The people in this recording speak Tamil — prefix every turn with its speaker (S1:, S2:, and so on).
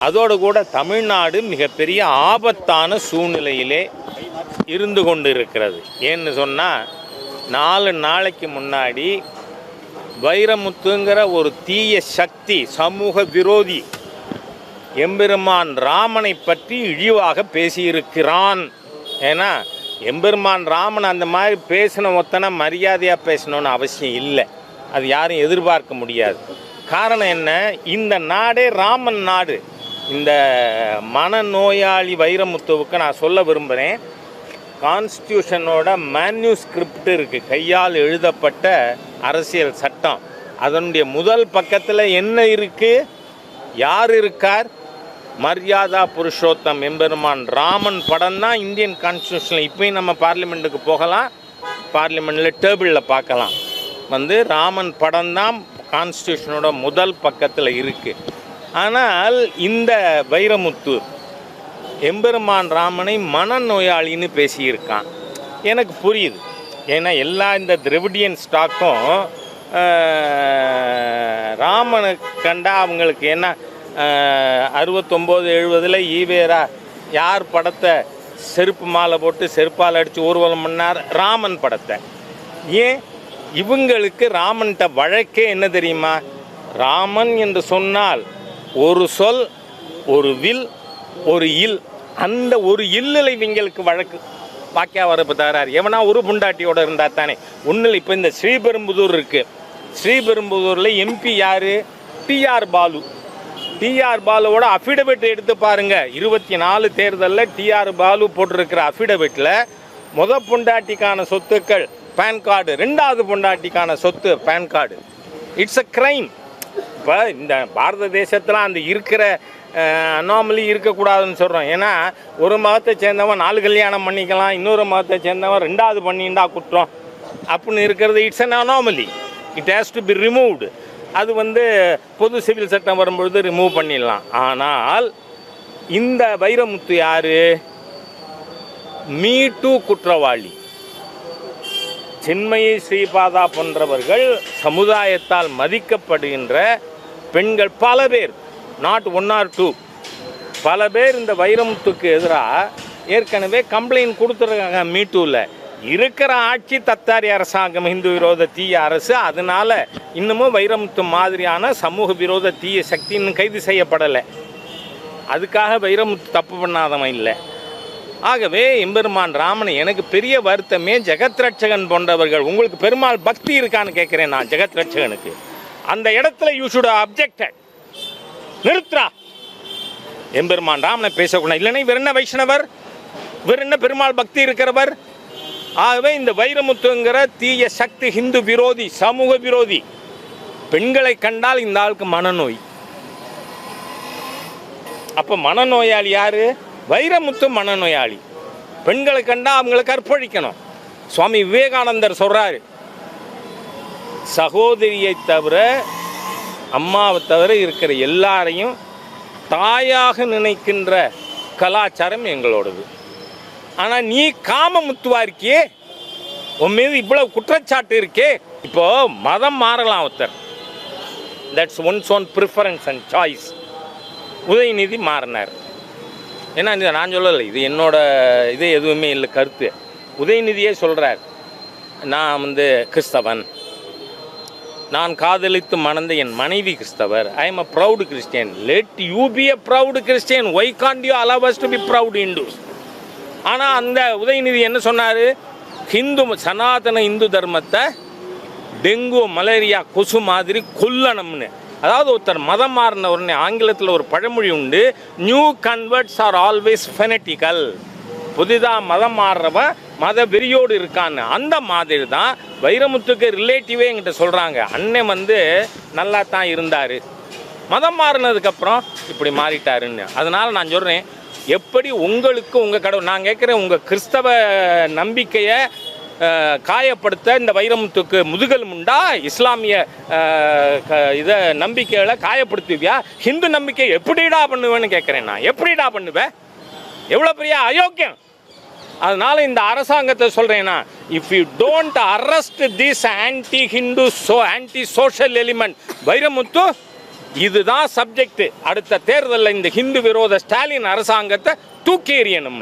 S1: அதோடு கூட தமிழ்நாடு மிகப்பெரிய ஆபத்தான சூழ்நிலையிலே இருந்து கொண்டு இருக்கிறது. ஏன்னு சொன்னால் 4 நாளைக்கு முன்னாடி வைரமுத்துங்கிற ஒரு தீய சக்தி, சமூக விரோதி எம்பெருமான் ராமனை பற்றி இழிவாக பேசியிருக்கிறான். ஏன்னா எம்பெருமான் ராமன் அந்த மாதிரி பேசின ஒத்தனை மரியாதையாக பேசணுன்னு அவசியம் இல்லை. அது யாரும் எதிர்பார்க்க முடியாது. காரணம் என்ன? இந்த நாடே ராமன் நாடு. இந்த மனநோயாளி வைரமுத்துவுக்கு நான் சொல்ல விரும்புகிறேன், கான்ஸ்டியூஷனோட மேன்யூஸ்கிரிப்ட் இருக்குது, கையால் எழுதப்பட்ட அரசியல் சட்டம். அதனுடைய முதல் பக்கத்தில் என்ன இருக்குது? யார் இருக்கார்? மரியாதா புருஷோத்தம் எம்பெருமான் ராமன் படம் தான் இந்தியன் கான்ஸ்டியூஷனில். இப்போயும் நம்ம பார்லிமெண்ட்டுக்கு போகலாம், பார்லிமெண்ட்டில் டேபிளில் பார்க்கலாம். ராமன் படம் தான் கான்ஸ்டியூஷனோட முதல் பக்கத்தில் இருக்குது. ஆனால் இந்த வைரமுத்து எம்பெருமான் ராமனை மனநோயாளின்னு பேசியிருக்கான். எனக்கு புரியுது. ஏன்னா எல்லா இந்த திராவிடியன் ஸ்டாக்கும் ராமனை கண்டா அவங்களுக்கு என்ன 69-70 ஈவேரா யார் படத்தை செருப்பு மாலை போட்டு செருப்பால் அடித்து ஊர்வலம் பண்ணார்? ராமன் படத்தை. ஏன் இவங்களுக்கு ராமன்கிட்ட வழக்கே என்ன தெரியுமா? ராமன் என்று சொன்னால் ஒரு சொல், ஒரு வில், ஒரு இல். அந்த ஒரு இல்லில் இவங்களுக்கு வழக்கு பாக்கியா வரப்பு தரார். எவனா ஒரு புண்டாட்டியோடு இருந்தால் தானே ஒன்றில். இப்போ இந்த ஸ்ரீபெரும்புதூர் இருக்குது. ஸ்ரீபெரும்புதூரில் எம்பி யார்? டிஆர் பாலு. டிஆர் பாலுவோட அஃபிடவிட் எடுத்து பாருங்கள். 24 தேர்தலில் டிஆர் பாலு போட்டிருக்கிற அஃபிடவிட்டில் பொண்டாட்டிக்கான சொத்துக்கள் பேன் கார்டு, 2வது பொண்டாட்டிக்கான சொத்து pan card. It's a crime. இப்போ இந்த பாரத தேசத்தில் அந்த இருக்கிற அனாமலி இருக்கக்கூடாதுன்னு சொல்கிறோம். ஏன்னா ஒரு மதத்தை சேர்ந்தவன் 4 கல்யாணம் பண்ணிக்கலாம், இன்னொரு மதத்தை சேர்ந்தவன் 2வது பண்ணிண்டா குற்றம் அப்படின்னு இருக்கிறது. It's an anomaly. It has to be removed. அது பொது சிவில் சட்டம் வரும்பொழுது ரிமூவ் பண்ணிடலாம். ஆனால் இந்த வைரமுத்து யார்? மீ டூ குற்றவாளி. சின்மயி ஸ்ரீபாதா போன்றவர்கள் சமுதாயத்தால் மதிக்கப்படுகின்ற பெண்கள் பல பேர், நாட் 1 or 2, பல பேர் இந்த வைரமுத்துக்கு எதிராக ஏற்கனவே கம்ப்ளைண்ட் கொடுத்துருக்காங்க. மீட்டூவில் இருக்கிற ஆட்சி தத்தாரி அரசாங்கம், இந்து விரோத தீய அரசு. அதனால் இன்னமும் வைரமுத்து மாதிரியான சமூக விரோத தீய சக்தி இன்னும் கைது செய்யப்படலை. அதுக்காக வைரமுத்து தப்பு பண்ணாதவன் இல்லை. ஆகவே எம்பெருமான் ராமனை எனக்கு பெரிய வருத்தமே ஜெகத் ரட்சகன் போன்றவர்கள். உங்களுக்கு பெருமாள் பக்தி இருக்கான்னு கேட்குறேன் நான். ஜெகத் ரட்சகனுக்கு அந்த இடத்துல யூ ஷுட் அப்ஜெக்டட். நிறுத்துறா, எம்பெருமான் ராமனை பேசக்கூடாது. இல்லைன்னா இவர் என்ன வைஷ்ணவர்? இவர் என்ன பெருமாள் பக்தி இருக்கிறவர்? ஆகவே இந்த வைரமுத்துங்கிற தீய சக்தி ஹிந்து விரோதி, சமூக விரோதி. பெண்களை கண்டால் இந்த ஆளுக்கு மனநோய். அப்போ மனநோயாளி யாரு? வைரமுத்து மனநோயாளி. பெண்களை கண்டா அவங்களுக்கு அர்ப்பணிக்கணும். சுவாமி விவேகானந்தர் சொல்றாரு, சகோதரியை தவிர, அம்மாவை தவிர இருக்கிற எல்லாரையும் தாயாக நினைக்கின்ற கலாச்சாரம் எங்களோடது. ஆனால் நீ காம முத்துவா இருக்கியே, உன் மீது இவ்வளவு குற்றச்சாட்டு இருக்கே. இப்போ மதம் மாறலாம் ஒருத்தர், that's once own preference and choice. Udhayanidhi மாறினார். ஏன்னா நான் சொல்லலை, இது என்னோட இது எதுவுமே இல்லை கருத்து. உதயநிதியே சொல்கிறார், நான் கிறிஸ்தவன், நான் காதலித்து மணந்த என் மனைவி கிறிஸ்தவர், I am a proud Christian. Let you be a proud Christian, why can't you allow us to be proud Hindus? ஆனால் அந்த உதயநிதி என்ன சொன்னார்? சனாதன இந்து தர்மத்தை டெங்கு மலேரியா கொசு மாதிரி கொல்லணும்னு. அதாவது ஒருத்தர் மதம் மாறின உடனே, ஆங்கிலத்தில் ஒரு பழமொழி உண்டு, நியூ கன்வெர்ட்ஸ் ஆர் ஆல்வேஸ் ஃபெனட்டிக்கல். புதிதாக மதம் மாறுறவன் மத வெறியோடு இருக்கான்னு. அந்த மாதிரி தான் வைரமுத்துக்கு ரிலேட்டிவே என்கிட்ட சொல்கிறாங்க, அண்ணன் நல்லா தான் இருந்தார், மதம் மாறினதுக்கப்புறம் இப்படி மாறிட்டாருன்னு. அதனால் நான் சொல்கிறேன், எப்படி உங்களுக்கு உங்கள் கடவுள், நான் கேட்குறேன், உங்கள் கிறிஸ்தவ நம்பிக்கையை காயப்படுத்த இந்த வைரமுத்துக்கு முதுகல் உண்டா? இஸ்லாமிய இதை நம்பிக்கைகளை காயப்படுத்துவியா? ஹிந்து நம்பிக்கை எப்படிடா பண்ணுவேன்னு கேட்குறேன் நான். எப்படிடா பண்ணுவேன்? எவ்வளோ பெரிய அயோக்கியம். அதனால் இந்த அரசாங்கத்தை சொல்கிறேன்னா, if you don't arrest this anti Hindu anti social element Vairamuthu, இதுதான் சப்ஜெக்ட். அடுத்த தேர்தலில் இந்த ஹிந்து விரோத ஸ்டாலின் அரசாங்கத்தை தூக்கி எறியணும்.